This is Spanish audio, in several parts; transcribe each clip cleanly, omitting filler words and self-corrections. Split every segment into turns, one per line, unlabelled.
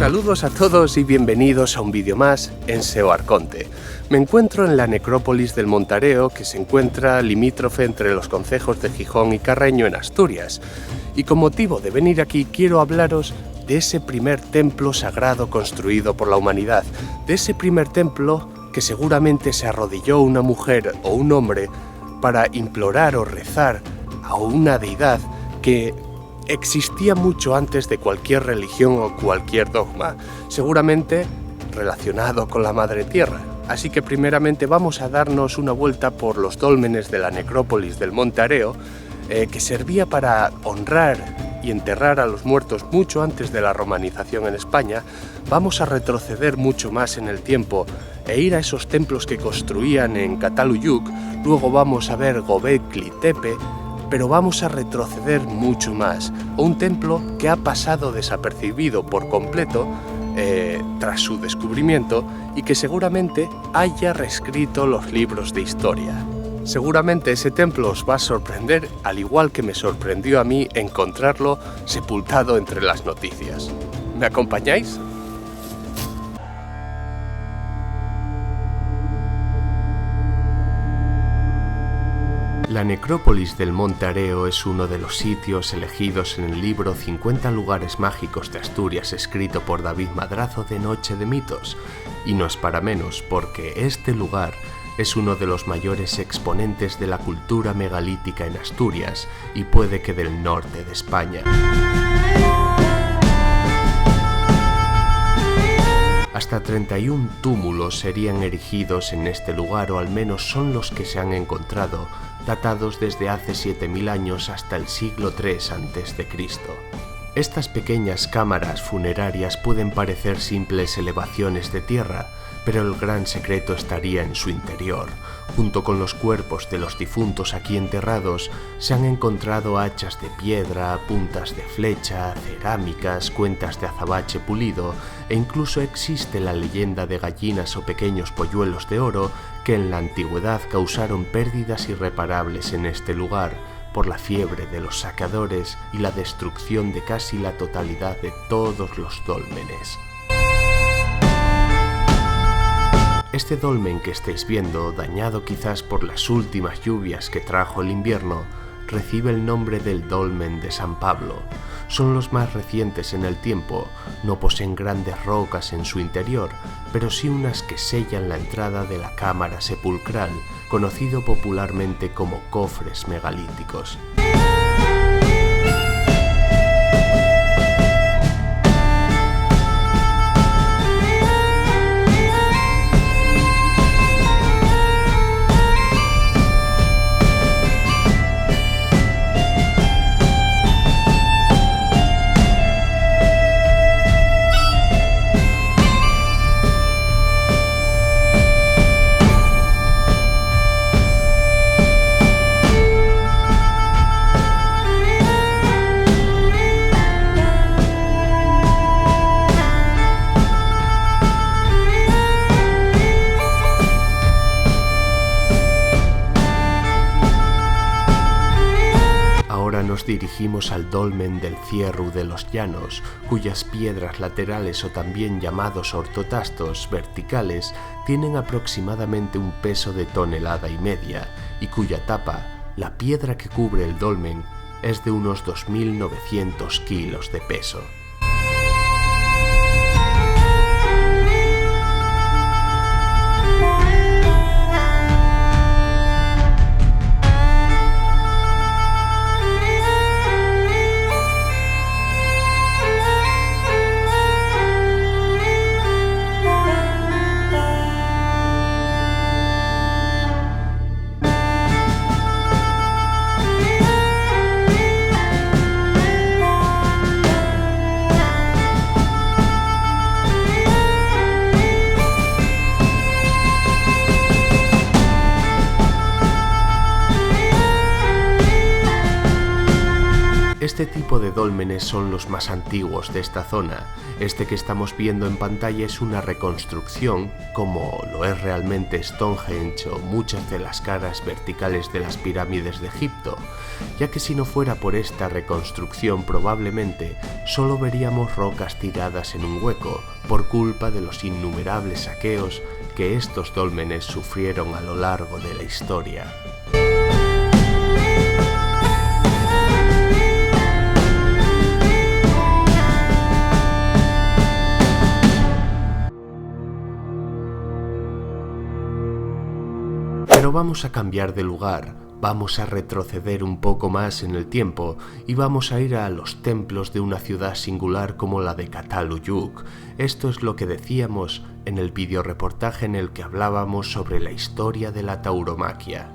Saludos a todos y bienvenidos a un vídeo más en SEO Arconte. Me encuentro en la necrópolis del Montareo, que se encuentra limítrofe entre los concejos de Gijón y Carreño en Asturias. Y con motivo de venir aquí quiero hablaros de ese primer templo sagrado construido por la humanidad, de ese primer templo que seguramente se arrodilló una mujer o un hombre para implorar o rezar a una deidad que existía mucho antes de cualquier religión o cualquier dogma, seguramente relacionado con la Madre Tierra. Así que primeramente vamos a darnos una vuelta por los dólmenes de la necrópolis del Montareo, que servía para honrar y enterrar a los muertos mucho antes de la romanización en España. Vamos a retroceder mucho más en el tiempo e ir a esos templos que construían en Cataluyuk. Luego vamos a ver Göbekli Tepe, pero vamos a retroceder mucho más, a un templo que ha pasado desapercibido por completo tras su descubrimiento y que seguramente haya reescrito los libros de historia. Seguramente ese templo os va a sorprender, al igual que me sorprendió a mí encontrarlo sepultado entre las noticias. ¿Me acompañáis? La necrópolis del Montareo es uno de los sitios elegidos en el libro 50 lugares mágicos de Asturias, escrito por David Madrazo de Noche de Mitos. Y no es para menos, porque este lugar es uno de los mayores exponentes de la cultura megalítica en Asturias y puede que del norte de España. Hasta 31 túmulos serían erigidos en este lugar, o al menos son los que se han encontrado, datados desde hace 7000 años hasta el siglo III a.C. Estas pequeñas cámaras funerarias pueden parecer simples elevaciones de tierra, pero el gran secreto estaría en su interior. Junto con los cuerpos de los difuntos aquí enterrados, se han encontrado hachas de piedra, puntas de flecha, cerámicas, cuentas de azabache pulido, e incluso existe la leyenda de gallinas o pequeños polluelos de oro que en la antigüedad causaron pérdidas irreparables en este lugar por la fiebre de los saqueadores y la destrucción de casi la totalidad de todos los dólmenes. Este dolmen que estáis viendo, dañado quizás por las últimas lluvias que trajo el invierno, recibe el nombre del Dolmen de San Pablo. Son los más recientes en el tiempo, no poseen grandes rocas en su interior, pero sí unas que sellan la entrada de la cámara sepulcral, conocido popularmente como cofres megalíticos. Nos dirigimos al dolmen del Cierru de los Llanos, cuyas piedras laterales, o también llamados ortotastos verticales, tienen aproximadamente un peso de 1,5 toneladas y cuya tapa, la piedra que cubre el dolmen, es de unos 2900 kilos de peso. Este tipo de dólmenes son los más antiguos de esta zona. Este que estamos viendo en pantalla es una reconstrucción, como lo es realmente Stonehenge o muchas de las caras verticales de las pirámides de Egipto, ya que si no fuera por esta reconstrucción probablemente solo veríamos rocas tiradas en un hueco por culpa de los innumerables saqueos que estos dólmenes sufrieron a lo largo de la historia. Pero vamos a cambiar de lugar, vamos a retroceder un poco más en el tiempo y vamos a ir a los templos de una ciudad singular como la de Cataluyuk. Esto es lo que decíamos en el videoreportaje en el que hablábamos sobre la historia de la tauromaquia.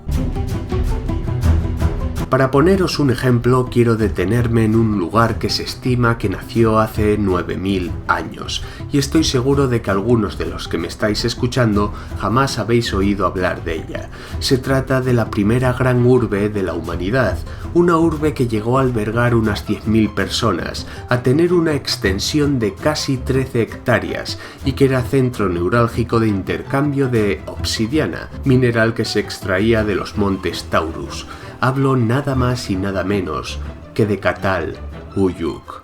Para poneros un ejemplo, quiero detenerme en un lugar que se estima que nació hace 9000 años, y estoy seguro de que algunos de los que me estáis escuchando jamás habéis oído hablar de ella. Se trata de la primera gran urbe de la humanidad, una urbe que llegó a albergar unas 10.000 personas, a tener una extensión de casi 13 hectáreas y que era centro neurálgico de intercambio de obsidiana, mineral que se extraía de los montes Taurus. Hablo nada más y nada menos que de Cataluyuk.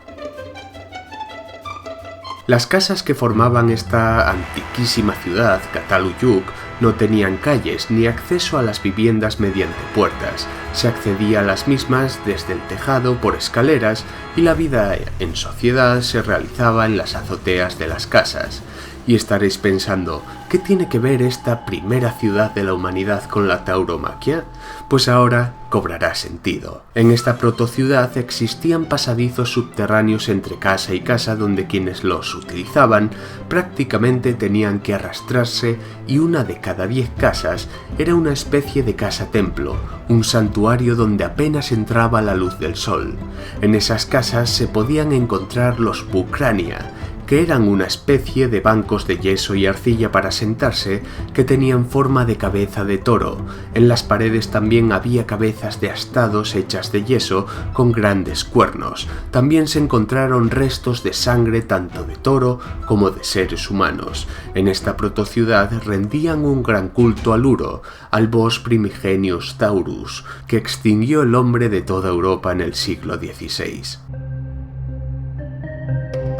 Las casas que formaban esta antiquísima ciudad, Cataluyuk, no tenían calles ni acceso a las viviendas mediante puertas. Se accedía a las mismas desde el tejado por escaleras y la vida en sociedad se realizaba en las azoteas de las casas. Y estaréis pensando, ¿qué tiene que ver esta primera ciudad de la humanidad con la tauromaquia? Pues ahora cobrará sentido. En esta protociudad existían pasadizos subterráneos entre casa y casa donde quienes los utilizaban prácticamente tenían que arrastrarse, y una de cada 10 casas era una especie de casa-templo, un santuario donde apenas entraba la luz del sol. En esas casas se podían encontrar los bukrania, que eran una especie de bancos de yeso y arcilla para sentarse que tenían forma de cabeza de toro. En las paredes también había cabezas de astados hechas de yeso con grandes cuernos. También se encontraron restos de sangre tanto de toro como de seres humanos. En esta protociudad rendían un gran culto al Uro, al Bos Primigenius Taurus, que extinguió el hombre de toda Europa en el siglo XVI.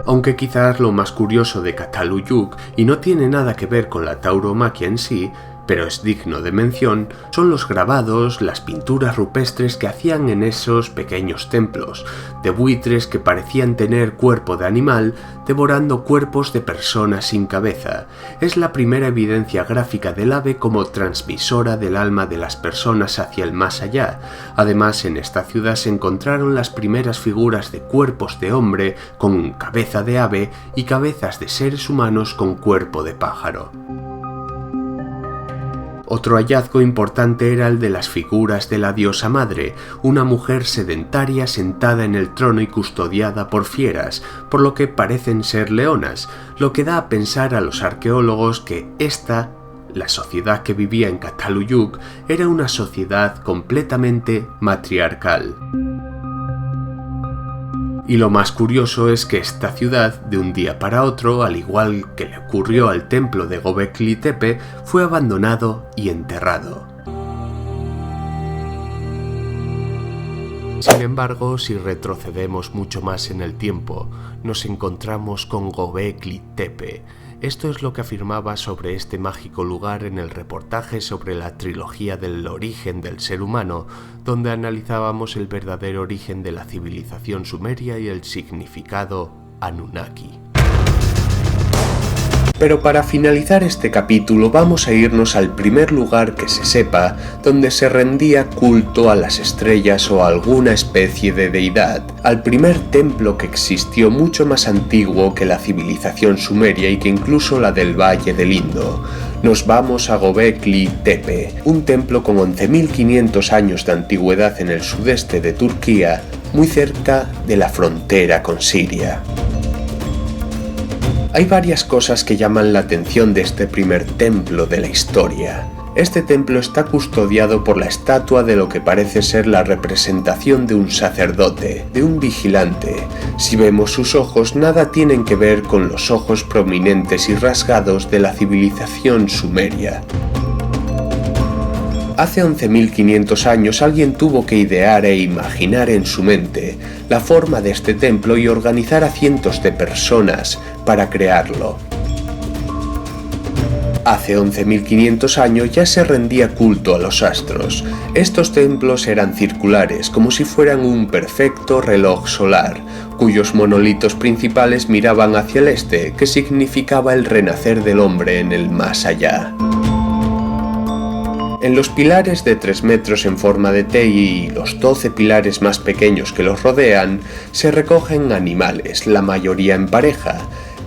Aunque quizás lo más curioso de Cataluyuk, y no tiene nada que ver con la tauromaquia en sí, pero es digno de mención, son los grabados, las pinturas rupestres que hacían en esos pequeños templos, de buitres que parecían tener cuerpo de animal, devorando cuerpos de personas sin cabeza. Es la primera evidencia gráfica del ave como transmisora del alma de las personas hacia el más allá. Además, en esta ciudad se encontraron las primeras figuras de cuerpos de hombre con cabeza de ave y cabezas de seres humanos con cuerpo de pájaro. Otro hallazgo importante era el de las figuras de la diosa madre, una mujer sedentaria sentada en el trono y custodiada por fieras, por lo que parecen ser leonas, lo que da a pensar a los arqueólogos que esta, la sociedad que vivía en Cataluyuk, era una sociedad completamente matriarcal. Y lo más curioso es que esta ciudad, de un día para otro, al igual que le ocurrió al templo de Göbekli Tepe, fue abandonado y enterrado. Sin embargo, si retrocedemos mucho más en el tiempo, nos encontramos con Göbekli Tepe. Esto es lo que afirmaba sobre este mágico lugar en el reportaje sobre la trilogía del origen del ser humano, donde analizábamos el verdadero origen de la civilización sumeria y el significado Anunnaki. Pero para finalizar este capítulo vamos a irnos al primer lugar que se sepa donde se rendía culto a las estrellas o a alguna especie de deidad, al primer templo que existió mucho más antiguo que la civilización sumeria y que incluso la del Valle del Indo. Nos vamos a Göbekli Tepe, un templo con 11.500 años de antigüedad en el sudeste de Turquía, muy cerca de la frontera con Siria. Hay varias cosas que llaman la atención de este primer templo de la historia. Este templo está custodiado por la estatua de lo que parece ser la representación de un sacerdote, de un vigilante. Si vemos sus ojos, nada tienen que ver con los ojos prominentes y rasgados de la civilización sumeria. Hace 11.500 años alguien tuvo que idear e imaginar en su mente la forma de este templo y organizar a cientos de personas para crearlo. Hace 11.500 años ya se rendía culto a los astros. Estos templos eran circulares, como si fueran un perfecto reloj solar, cuyos monolitos principales miraban hacia el este, que significaba el renacer del hombre en el más allá. En los pilares de 3 metros en forma de T y los 12 pilares más pequeños que los rodean, se recogen animales, la mayoría en pareja,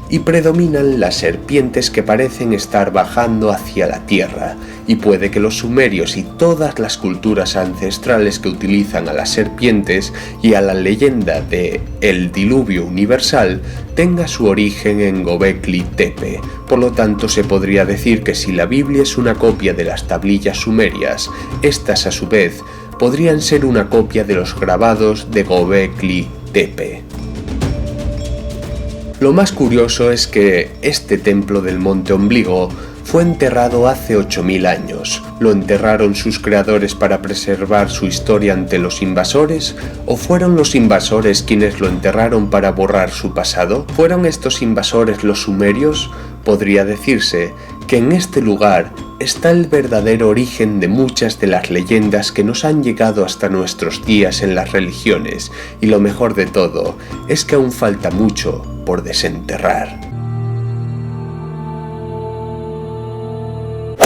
y predominan las serpientes que parecen estar bajando hacia la tierra, y puede que los sumerios y todas las culturas ancestrales que utilizan a las serpientes y a la leyenda de el diluvio universal tenga su origen en Göbekli Tepe. Por lo tanto, se podría decir que si la Biblia es una copia de las tablillas sumerias, estas a su vez podrían ser una copia de los grabados de Göbekli Tepe. Lo más curioso es que este templo del Monte Ombligo fue enterrado hace 8.000 años. ¿Lo enterraron sus creadores para preservar su historia ante los invasores? ¿O fueron los invasores quienes lo enterraron para borrar su pasado? ¿Fueron estos invasores los sumerios? Podría decirse que en este lugar está el verdadero origen de muchas de las leyendas que nos han llegado hasta nuestros días en las religiones, y lo mejor de todo es que aún falta mucho por desenterrar.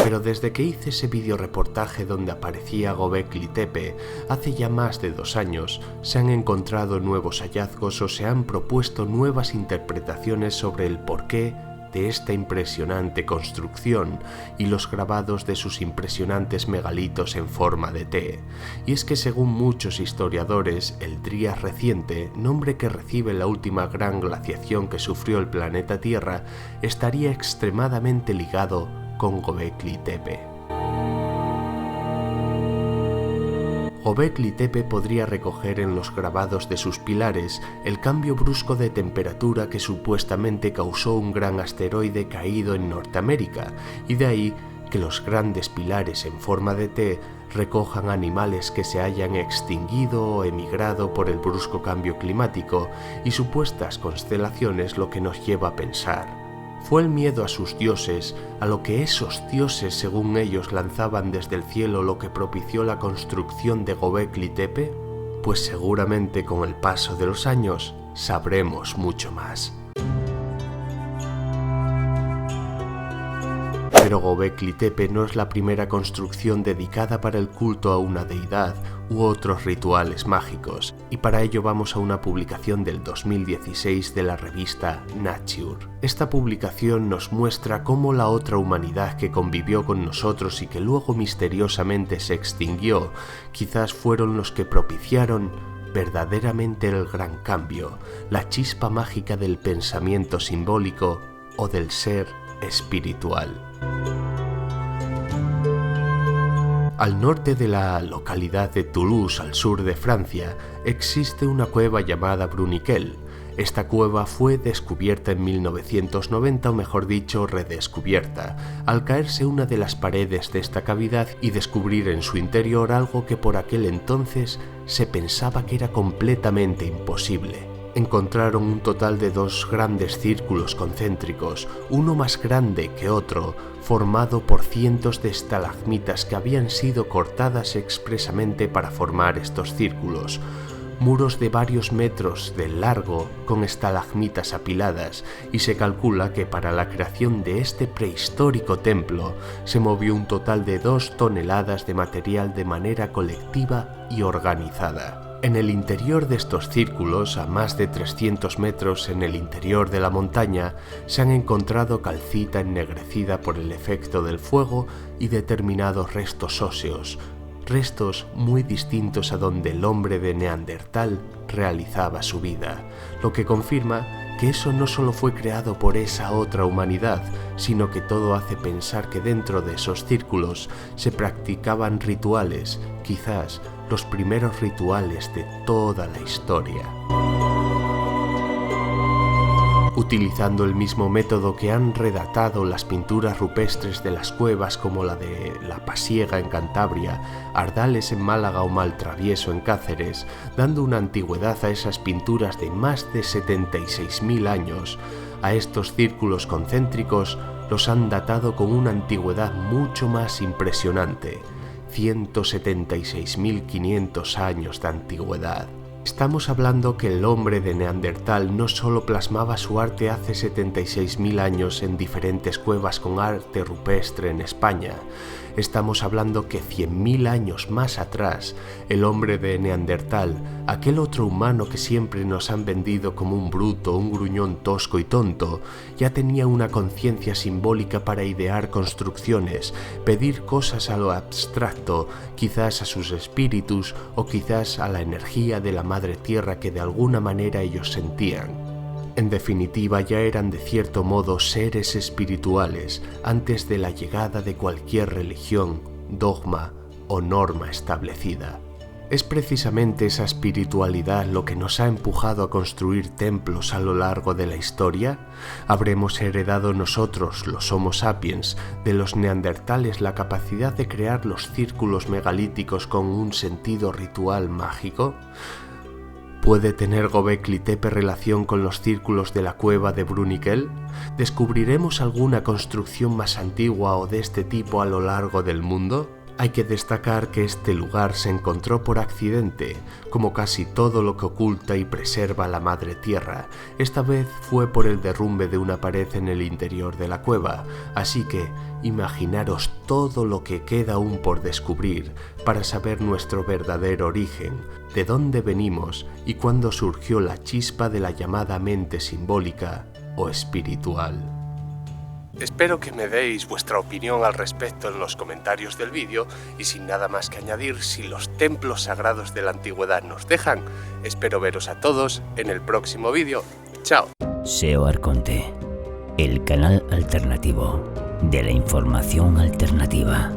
Pero desde que hice ese videoreportaje donde aparecía Göbekli Tepe, hace ya más de 2 años, se han encontrado nuevos hallazgos o se han propuesto nuevas interpretaciones sobre el porqué de esta impresionante construcción y los grabados de sus impresionantes megalitos en forma de T. Y es que según muchos historiadores, el Drías reciente, nombre que recibe la última gran glaciación que sufrió el planeta Tierra, estaría extremadamente ligado con Göbekli Tepe. Göbekli Tepe podría recoger en los grabados de sus pilares el cambio brusco de temperatura que supuestamente causó un gran asteroide caído en Norteamérica, y de ahí que los grandes pilares en forma de T recojan animales que se hayan extinguido o emigrado por el brusco cambio climático y supuestas constelaciones, lo que nos lleva a pensar: ¿fue el miedo a sus dioses, a lo que esos dioses según ellos lanzaban desde el cielo, lo que propició la construcción de Göbekli Tepe? Pues seguramente con el paso de los años sabremos mucho más. Pero Göbekli Tepe no es la primera construcción dedicada para el culto a una deidad u otros rituales mágicos, y para ello vamos a una publicación del 2016 de la revista Nature. Esta publicación nos muestra cómo la otra humanidad que convivió con nosotros y que luego misteriosamente se extinguió, quizás fueron los que propiciaron verdaderamente el gran cambio, la chispa mágica del pensamiento simbólico o del ser espiritual. Al norte de la localidad de Toulouse, al sur de Francia, existe una cueva llamada Bruniquel. Esta cueva fue descubierta en 1990, o mejor dicho, redescubierta, al caerse una de las paredes de esta cavidad y descubrir en su interior algo que por aquel entonces se pensaba que era completamente imposible. Encontraron un total de 2 grandes círculos concéntricos, uno más grande que otro, formado por cientos de estalagmitas que habían sido cortadas expresamente para formar estos círculos. Muros de varios metros de largo con estalagmitas apiladas, y se calcula que para la creación de este prehistórico templo se movió un total de 2 toneladas de material de manera colectiva y organizada. En el interior de estos círculos, a más de 300 metros en el interior de la montaña, se han encontrado calcita ennegrecida por el efecto del fuego y determinados restos óseos, restos muy distintos a donde el hombre de Neandertal realizaba su vida, lo que confirma que eso no solo fue creado por esa otra humanidad, sino que todo hace pensar que dentro de esos círculos se practicaban rituales, quizás los primeros rituales de toda la historia. Utilizando el mismo método que han redatado las pinturas rupestres de las cuevas como la de La Pasiega en Cantabria, Ardales en Málaga o Maltravieso en Cáceres, dando una antigüedad a esas pinturas de más de 76.000 años, a estos círculos concéntricos los han datado con una antigüedad mucho más impresionante, 176.500 años de antigüedad. Estamos hablando que el hombre de Neandertal no solo plasmaba su arte hace 76.000 años en diferentes cuevas con arte rupestre en España. Estamos hablando que 100.000 años más atrás, el hombre de Neandertal, aquel otro humano que siempre nos han vendido como un bruto, un gruñón tosco y tonto, ya tenía una conciencia simbólica para idear construcciones, pedir cosas a lo abstracto, quizás a sus espíritus o quizás a la energía de la madre tierra que de alguna manera ellos sentían. En definitiva, ya eran de cierto modo seres espirituales antes de la llegada de cualquier religión, dogma o norma establecida. Es precisamente esa espiritualidad lo que nos ha empujado a construir templos a lo largo de la historia. ¿Habremos heredado nosotros, los Homo sapiens, de los neandertales la capacidad de crear los círculos megalíticos con un sentido ritual mágico? ¿Puede tener Göbekli Tepe relación con los círculos de la cueva de Bruniquel? ¿Descubriremos alguna construcción más antigua o de este tipo a lo largo del mundo? Hay que destacar que este lugar se encontró por accidente, como casi todo lo que oculta y preserva la Madre Tierra. Esta vez fue por el derrumbe de una pared en el interior de la cueva, así que imaginaros todo lo que queda aún por descubrir para saber nuestro verdadero origen, de dónde venimos y cuándo surgió la chispa de la llamada mente simbólica o espiritual. Espero que me deis vuestra opinión al respecto en los comentarios del vídeo y sin nada más que añadir, si los templos sagrados de la antigüedad nos dejan, espero veros a todos en el próximo vídeo. ¡Chao!
SEO Arconte, el canal alternativo de la información alternativa.